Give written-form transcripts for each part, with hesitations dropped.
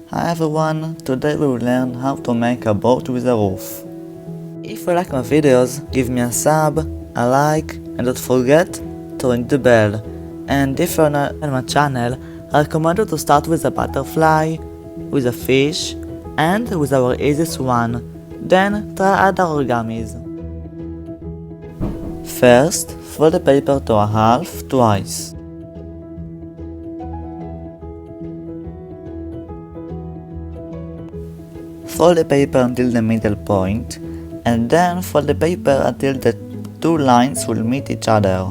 Hi everyone, today we will learn how to make a boat with a roof. If you like my videos, give me a sub, a like, and don't forget to ring the bell. And if you're not on my channel, I recommend you to start with a butterfly, with a fish, and with our easiest one. Then try other origamis. First, fold the paper to a half twice. Fold the paper until the middle point, and then fold the paper until the two lines will meet each other.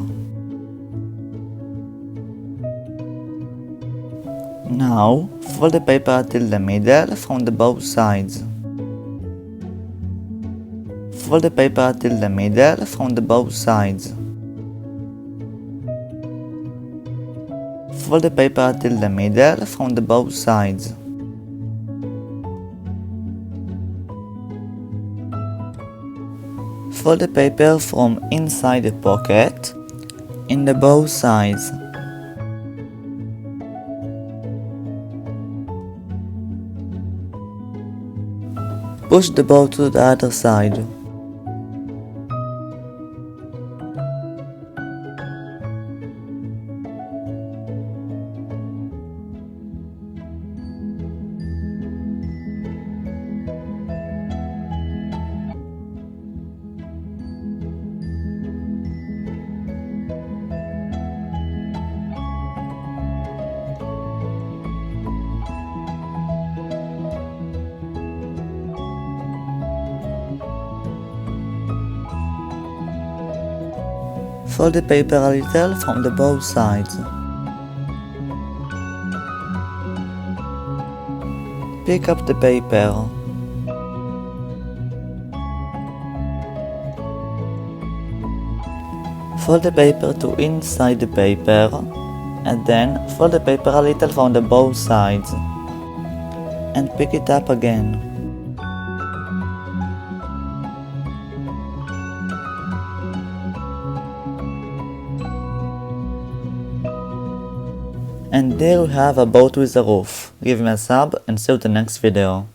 Now, fold the paper until the middle from the both sides. Fold the paper until the middle from the both sides. Fold the paper until the middle from the both sides. Fold the paper from inside the pocket in the both sides. Push the boat to the other side. Fold the paper a little from the both sides. Pick up the paper. Fold the paper to inside the paper, and then fold the paper a little from the both sides, and pick it up again. And there we have a boat with a roof. Give me a sub and see you in the next video.